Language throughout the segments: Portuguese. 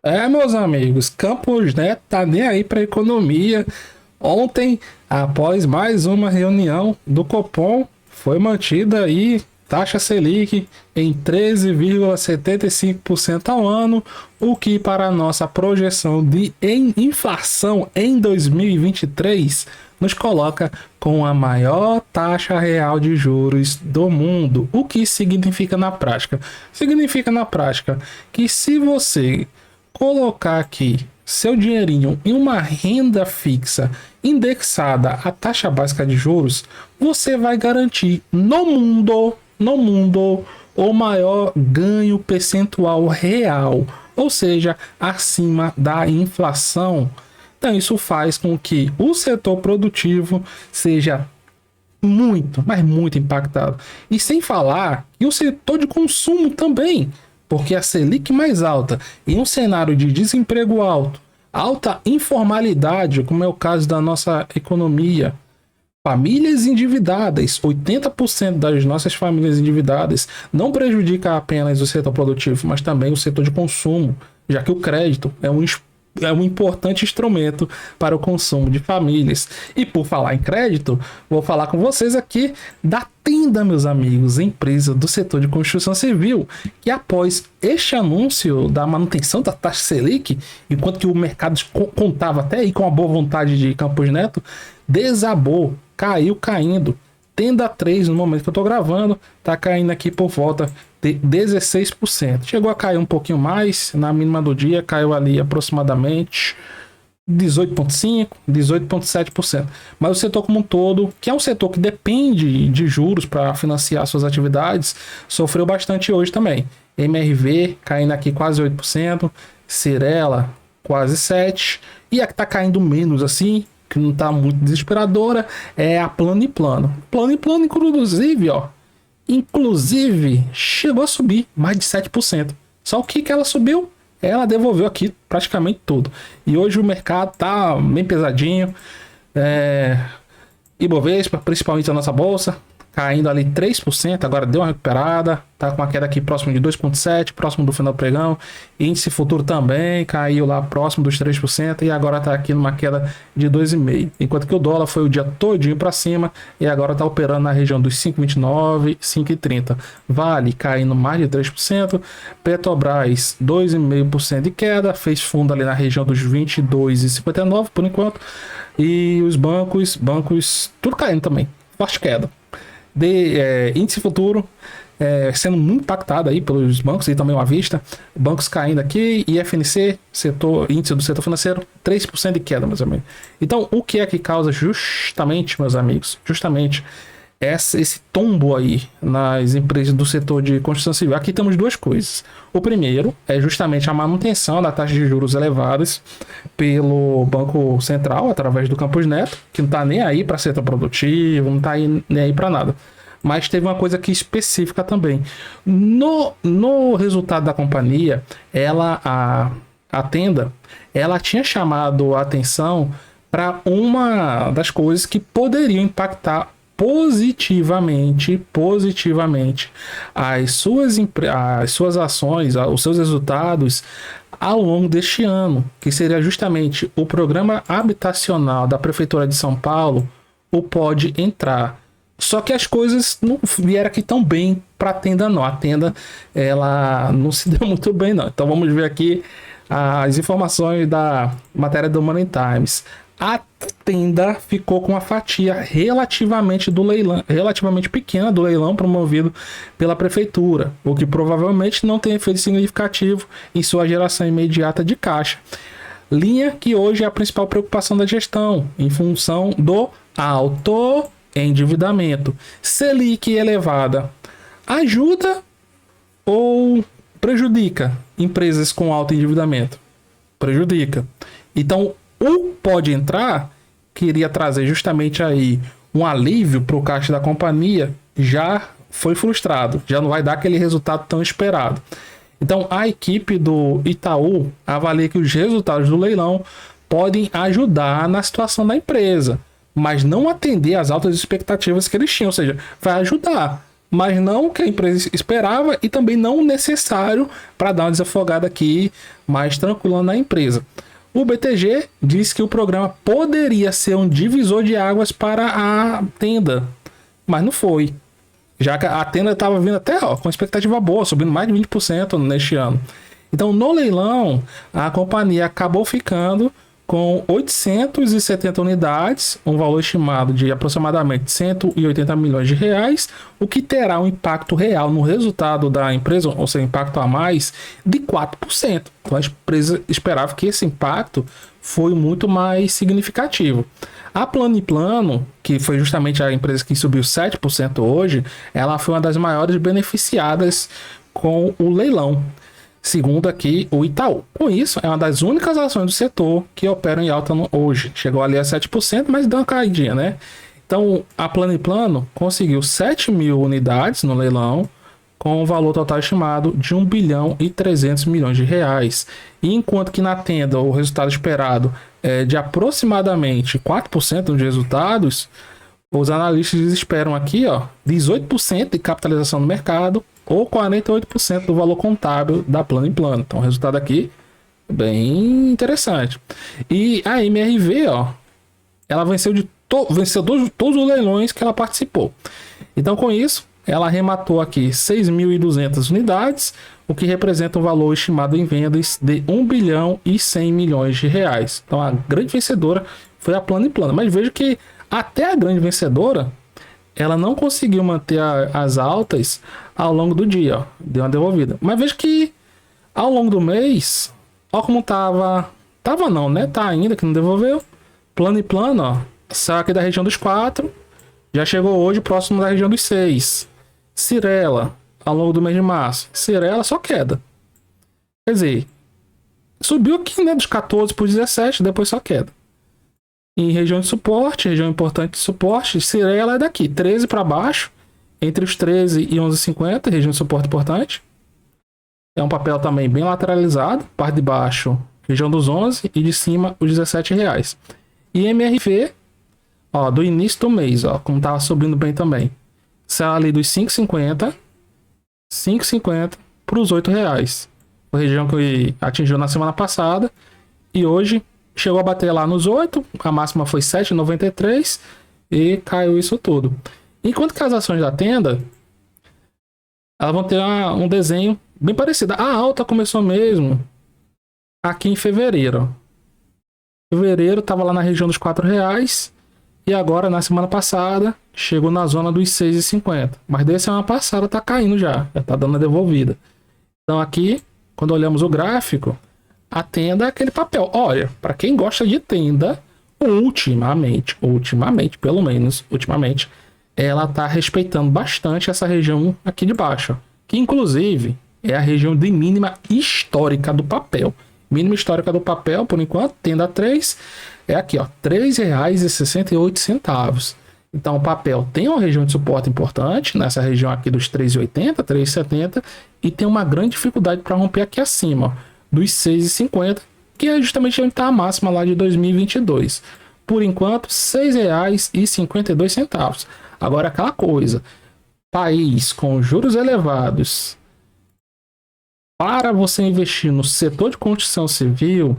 Meus amigos, Campos Neto tá nem aí para economia. Ontem, após mais uma reunião do Copom, foi mantida aí taxa Selic em 13,75% ao ano, o que para a nossa projeção de inflação em 2023 nos coloca com a maior taxa real de juros do mundo. O que significa na prática? Significa na prática que se você colocar aqui seu dinheirinho em uma renda fixa indexada à taxa básica de juros, você vai garantir no mundo, o maior ganho percentual real, ou seja, acima da inflação. Então isso faz com que o setor produtivo seja muito, mas muito impactado. E sem falar que o setor de consumo também, porque a Selic mais alta em um cenário de desemprego alto, alta informalidade, como é o caso da nossa economia, famílias endividadas, 80% das nossas famílias endividadas, não prejudica apenas o setor produtivo, mas também o setor de consumo, já que o crédito é um importante instrumento para o consumo de famílias. E por falar em crédito, vou falar com vocês aqui da Tenda, meus amigos, empresa do setor de construção civil, que após este anúncio da manutenção da taxa Selic, enquanto que o mercado contava até aí com a boa vontade de Campos Neto, desabou, caiu caindo. Tenda 3, no momento que eu tô gravando, tá caindo aqui por volta de 16%. Chegou a cair um pouquinho mais, na mínima do dia caiu ali aproximadamente 18,5%, 18,7%. Mas o setor como um todo, que é um setor que depende de juros para financiar suas atividades, sofreu bastante hoje também. MRV caindo aqui quase 8%, Cirela quase 7%, e a que tá caindo menos assim, que não tá muito desesperadora, é a Plano e Plano. Plano e Plano, inclusive, chegou a subir mais de 7%. Só o que ela subiu? Ela devolveu aqui praticamente tudo. E hoje o mercado tá bem pesadinho. Ibovespa, principalmente a nossa bolsa, caindo ali 3%, agora deu uma recuperada, tá com uma queda aqui próximo de 2,7%, próximo do final do pregão. Índice futuro também caiu lá próximo dos 3% e agora tá aqui numa queda de 2,5%. Enquanto que o dólar foi o dia todinho para cima e agora tá operando na região dos 5,29, 5,30. Vale caindo mais de 3%, Petrobras 2,5% de queda, fez fundo ali na região dos 22,59 por enquanto. E os bancos tudo caindo também, forte queda. Índice futuro sendo muito impactado aí pelos bancos e também o à vista, bancos caindo aqui, e FNC, índice do setor financeiro, 3% de queda, meus amigos. Então, o que é que causa justamente, meus amigos, esse tombo aí nas empresas do setor de construção civil? Aqui temos duas coisas. O primeiro é justamente a manutenção da taxa de juros elevadas pelo Banco Central, através do Campos Neto, que não está nem aí para setor produtivo, não está nem aí para nada. Mas teve uma coisa aqui específica também. No resultado da companhia, a Tenda, ela tinha chamado a atenção para uma das coisas que poderiam impactar positivamente as suas ações, os seus resultados ao longo deste ano, que seria justamente o programa habitacional da Prefeitura de São Paulo, o Pode Entrar. Só que as coisas não vieram aqui tão bem para a Tenda, não. A Tenda, ela não se deu muito bem, não. Então vamos ver aqui as informações da matéria do Money Times. A Tenda ficou com uma fatia relativamente pequena do leilão promovido pela prefeitura, o que provavelmente não tem efeito significativo em sua geração imediata de caixa. Linha que hoje é a principal preocupação da gestão, em função do alto endividamento. Selic elevada ajuda ou prejudica empresas com alto endividamento? Prejudica. Então, o Pode Entrar queria trazer justamente aí um alívio para o caixa da companhia, já foi frustrado, já não vai dar aquele resultado tão esperado. Então, a equipe do Itaú avalia que os resultados do leilão podem ajudar na situação da empresa, mas não atender às altas expectativas que eles tinham, ou seja, vai ajudar, mas não o que a empresa esperava e também não necessário para dar uma desafogada aqui mais tranquila na empresa. O BTG disse que o programa poderia ser um divisor de águas para a Tenda, mas não foi. Já que a Tenda estava vindo até com expectativa boa, subindo mais de 20% neste ano. Então, no leilão, a companhia acabou ficando com 870 unidades, um valor estimado de aproximadamente 180 milhões de reais, o que terá um impacto real no resultado da empresa, ou seja, impacto a mais, de 4%. Então, a empresa esperava que esse impacto foi muito mais significativo. A Plano, que foi justamente a empresa que subiu 7% hoje, ela foi uma das maiores beneficiadas com o leilão, segundo aqui o Itaú. Com isso, é uma das únicas ações do setor que operam em alta hoje. Chegou ali a 7%, mas deu uma caidinha, né? Então, a Plano conseguiu 7 mil unidades no leilão, com um valor total estimado de 1 bilhão e 300 milhões de reais. E enquanto que na Tenda o resultado esperado é de aproximadamente 4% de resultados, os analistas esperam aqui 18% de capitalização no mercado ou 48% do valor contábil da Plano. Então o resultado aqui é bem interessante. E a MRV, ela venceu todos os leilões que ela participou. Então com isso, ela arrematou aqui 6.200 unidades, o que representa um valor estimado em vendas de 1 bilhão e 100 milhões de reais. Então a grande vencedora foi a Plano. Mas veja que até a grande vencedora, ela não conseguiu manter as altas ao longo do dia, deu uma devolvida. Mas veja que ao longo do mês, como tava não, né? Tá ainda que não devolveu. Plano, saiu aqui da região dos 4, já chegou hoje próximo da região dos 6. Cyrela, ao longo do mês de março, Cyrela só queda. Quer dizer, subiu aqui, né, dos 14 para os 17, depois só queda. Em região de suporte, região importante de suporte, Cyrela é daqui, 13 para baixo, entre os 13 e 11,50, região de suporte importante. É um papel também bem lateralizado, parte de baixo, região dos 11 e de cima os 17 reais. E MRV, do início do mês, como tava subindo bem também. Saiu ali dos 5,50 para os 8 reais. A região que atingiu na semana passada e hoje chegou a bater lá nos 8, a máxima foi 7,93 e caiu isso tudo. Enquanto que as ações da Tenda, elas vão ter um desenho bem parecido. A alta começou mesmo aqui em fevereiro. Fevereiro estava lá na região dos 4 reais e agora na semana passada chegou na zona dos 6,50. Mas desde a semana passada tá caindo já tá dando a devolvida. Então aqui, quando olhamos o gráfico, a Tenda é aquele papel. Olha, para quem gosta de Tenda, ultimamente, pelo menos, ela tá respeitando bastante essa região aqui de baixo, que inclusive é a região de mínima histórica do papel. Mínima histórica do papel, por enquanto, Tenda 3, é aqui, R$ 3,68. Então o papel tem uma região de suporte importante, nessa região aqui dos 3,80, 3,70, e tem uma grande dificuldade para romper aqui acima, dos 6,50, que é justamente onde está a máxima lá de 2022. Por enquanto, R$ 6,52. Agora, aquela coisa, país com juros elevados, para você investir no setor de construção civil,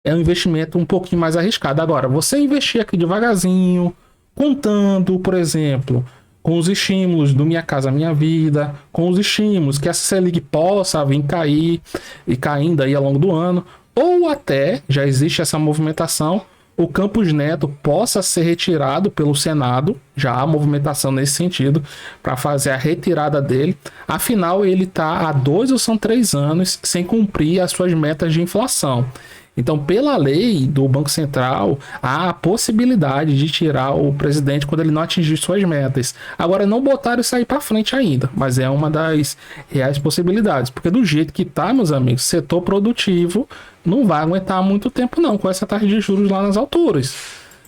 é um investimento um pouquinho mais arriscado. Agora, você investir aqui devagarzinho, contando, por exemplo, com os estímulos do Minha Casa Minha Vida, com os estímulos que a Selic possa vir cair e caindo aí ao longo do ano, ou até, já existe essa movimentação, o Campos Neto possa ser retirado pelo Senado, já há movimentação nesse sentido, para fazer a retirada dele. Afinal, ele está há 2 ou são 3 anos sem cumprir as suas metas de inflação. Então, pela lei do Banco Central, há a possibilidade de tirar o presidente quando ele não atingir suas metas. Agora, não botaram isso aí para frente ainda, mas é uma das reais possibilidades. Porque do jeito que tá, meus amigos, setor produtivo não vai aguentar muito tempo não, com essa taxa de juros lá nas alturas.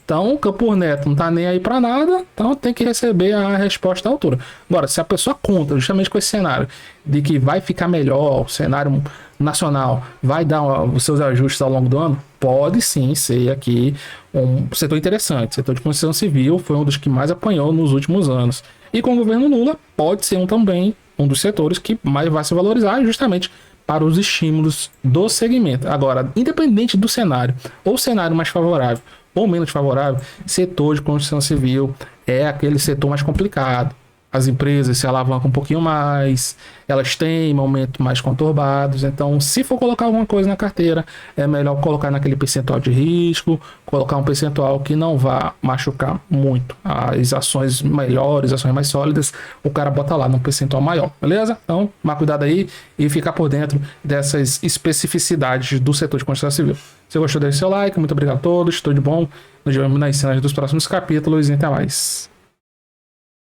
Então, o Campos Neto não tá nem aí para nada, então tem que receber a resposta à altura. Agora, se a pessoa conta justamente com esse cenário de que vai ficar melhor, o cenário nacional vai dar os seus ajustes ao longo do ano, pode sim ser aqui um setor interessante. O setor de construção civil foi um dos que mais apanhou nos últimos anos. E com o governo Lula, pode ser também um dos setores que mais vai se valorizar justamente para os estímulos do segmento. Agora, independente do cenário, ou cenário mais favorável ou menos favorável, setor de construção civil é aquele setor mais complicado. As empresas se alavancam um pouquinho mais, elas têm momentos mais conturbados, então se for colocar alguma coisa na carteira, é melhor colocar naquele percentual de risco, colocar um percentual que não vá machucar muito. As ações melhores, ações mais sólidas, o cara bota lá num percentual maior, beleza? Então, tomar cuidado aí e ficar por dentro dessas especificidades do setor de construção civil. Se você gostou, deixe seu like, muito obrigado a todos, tudo de bom, nos vemos nas cenas dos próximos capítulos e até mais.